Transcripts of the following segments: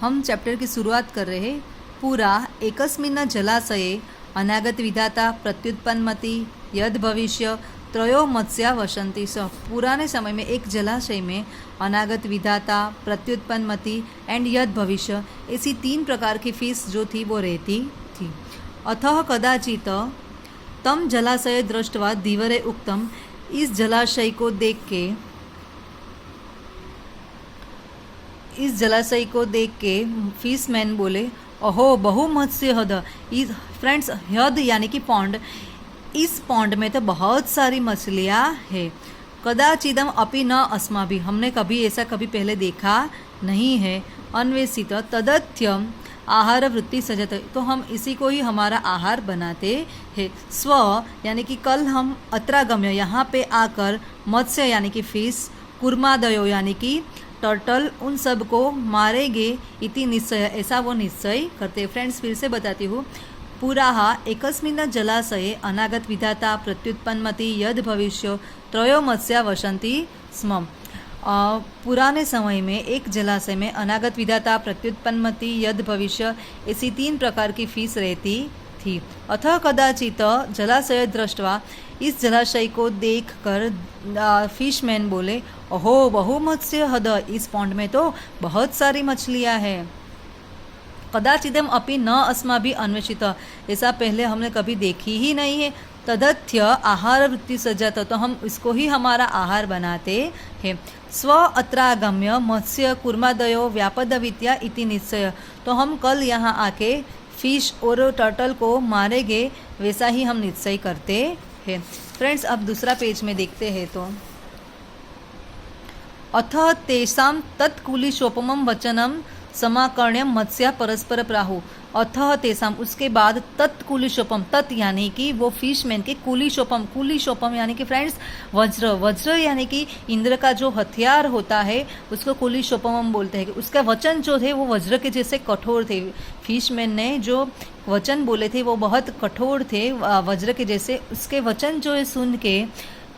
हम चैप्टर की शुरुआत कर रहे हैं। पुरा एकस्मिन् जलाशये अनागत विधाता प्रत्युत्पन्नमति यद भविष्य त्रयो मत्स्या वसंती स। पुराने समय में एक जलाशय में अनागत विधाता, प्रत्युत्पन्नमति एंड यद भविष्य ऐसी 3 प्रकार की फिश जो थी वो रहती थी। अतः कदाचित तम जलाशय दृष्ट्वा धीवरे उक्तम, इस जलाशय को देख के फिशमैन बोले, अहो बहु मत्स्य हद। फ्रेंड्स, हद यानी कि पॉन्ड, इस पॉन्ड में तो बहुत सारी मछलियाँ है। कदाचिदम अपि न अस्माभि, हमने कभी ऐसा पहले देखा नहीं है। अन्वेषित तदर्थ्यम आहार वृत्ति सजत, तो हम इसी को ही हमारा आहार बनाते हैं। स्व यानी कि कल हम अत्रागम्य यहाँ पे आकर, मत्स्य यानी कि फिश, कुर्मादयो यानी कि टर्टल, उन सब को मारेंगे। इति निश्चय, ऐसा वो निश्चय करते। फ्रेंड्स, फिर से बताती हूँ। पुराः एकस्मिन् जलाशये अनागत विधाता प्रत्युत्पन्नमति यद भविष्य त्रयो मत्स्या वसन्ति स्म। पुराने समय में एक जलाशय में अनागत विधाता, प्रत्युत्पन्नमति, यद भविष्य ऐसी 3 प्रकार की फिश रहती थी। अतः कदाचित जलाशय दृष्ट्वा, इस जलाशय को देखकर फिशमैन बोले, ओहो बहु मत्स्य हद, इस पॉन्ड में तो बहुत सारी मछलियाँ हैं। कदाचिदम अपि न अस्माभि अन्वेषित, ऐसा पहले हमने कभी देखी ही नहीं है। तदर्थ्य आहार वृत्ति सजत, तो हम इसको ही हमारा आहार बनाते हैं। स्व अत्रागम्य मत्स्य कुर्मादयो व्यापदवित्या इति निश्चय, तो हम कल यहाँ आके फिश और टर्टल को मारेंगे, वैसा ही हम निश्चय करते हैं। फ्रेंड्स, अब दूसरा पेज में देखते हैं तो अथ तेषां तत्कुलिशोपमं वचनम समाकर्ण्यम मत्स्या परस्पर प्राहु। अथः तेसाम, उसके बाद तत्कुलिशोपम, तत् यानी कि वो फिशमैन के, कुलिशोपम, कुलिशोपम यानी कि फ्रेंड्स वज्र, वज्र यानी कि इंद्र का जो हथियार होता है उसको कुलिशोपम हम बोलते हैं। उसका वचन जो थे वो वज्र के जैसे कठोर थे। फिशमैन ने जो वचन बोले थे वो बहुत कठोर थे, वज्र के जैसे। उसके वचन जो है सुन के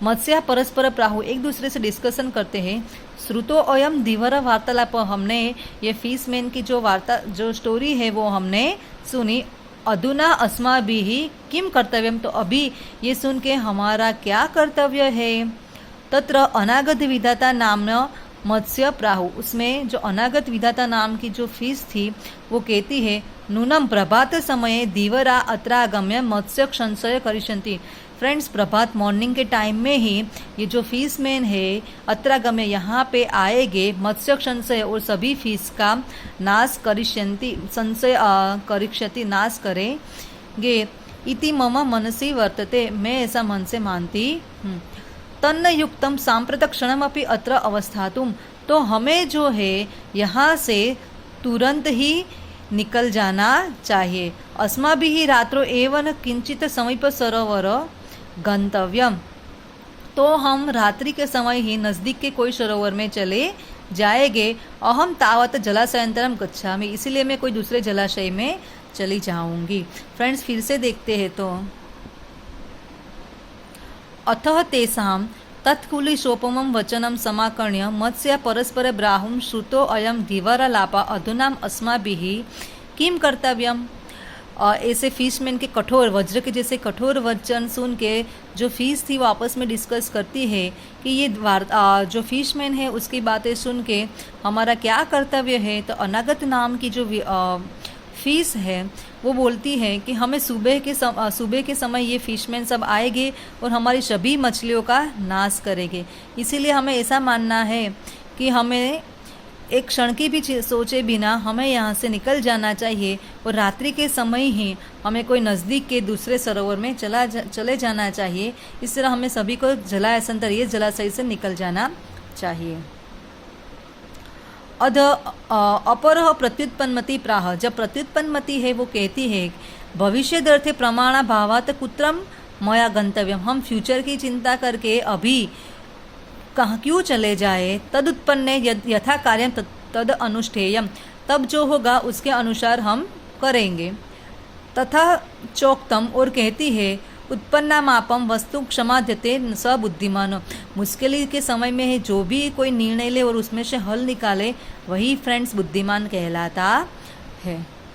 मत्स्या परस्पर प्राहु, एक दूसरे से डिस्कशन करते हैं। श्रुतो अयम धीवर वार्तालाप, हमने ये फिशमैन की जो वार्ता, जो स्टोरी है वो हमने सुनी। अधुना अस्माभिः किम कर्तव्यम, तो अभी ये सुन के हमारा क्या कर्तव्य है। तत्र अनागत विधाता नाम्न मत्स्य प्राहु, उसमें जो अनागत विधाता नाम की जो फिश थी वो कहती है, नूनम प्रभात समये धीवरा अत्रागम्य मत्स्य संशय करिष्यन्ति। फ्रेंड्स, प्रभात मॉर्निंग के टाइम में ही ये जो फिशमैन है अत्रागम्य यहाँ पे आएंगे, मत्स्य संशय और सभी फिश का नाश करिष्यन्ति, संशय करिष्यति, नाश करेंगे। इति मम मनसि वर्तते, मैं ऐसा मन से मानती हूँ। तन्न युक्तम सांप्रत क्षणमपि अत्र अवस्थातुम, तो हमें जो है यहाँ से तुरंत ही निकल जाना चाहिए। अस्माभिः रात्रो एवं किंचित समीप सरोवर गंतव्यम, तो हम रात्रि के समय ही नज़दीक के कोई सरोवर में चले जाएंगे। अहम तावत जलाशयांतरम गच्छामि, इसीलिए मैं कोई दूसरे जलाशय में चली जाऊंगी। फ्रेंड्स, फिर से देखते हैं तो अतः तेषां तत्कुलिशोपमं वचनं समाकर्ण्य मत्स्य परस्पर ब्राहुं श्रुतो अयम धीवरलापा अधुना अस्माभिः किम कर्तव्यम। ऐसे फिशमैन के कठोर, वज्र के जैसे कठोर वचन सुन के जो फिश थी वो आपस में डिस्कस करती है कि ये जो फिशमैन है उसकी बातें सुन के हमारा क्या कर्तव्य है। तो अनागत नाम की जो फिश है वो बोलती है कि हमें सुबह के समय ये फिशमैन सब आएंगे और हमारी सभी मछलियों का नाश करेंगे। इसीलिए हमें ऐसा मानना है कि हमें एक क्षण की भी सोचे बिना हमें यहाँ से निकल जाना चाहिए और रात्रि के समय ही हमें कोई नज़दीक के दूसरे सरोवर में चले जाना चाहिए। इस तरह हमें सभी को जलाशयांतर, ये जलाशय से निकल जाना चाहिए। अध अपरः प्रत्युत्पन्नमति प्राह, जब प्रत्युत्पन्नमति है वो कहती है, भविष्यदर्थे प्रमाणा भावात कुत्रम मया गंतव्यम, हम फ्यूचर की चिंता करके अभी कहाँ क्यों चले जाए। तदुत्पन्ने यथा कार्यम तद अनुष्ठेयम, तब जो होगा उसके अनुसार हम करेंगे। तथा चोक्तम, और कहती है, उत्पन्नामापम वस्तु क्षमाध्यते स बुद्धिमान। मुश्किल के समय में जो भी कोई निर्णय ले और उसमें से हल निकाले वही फ्रेंड्स बुद्धिमान कहलाता है।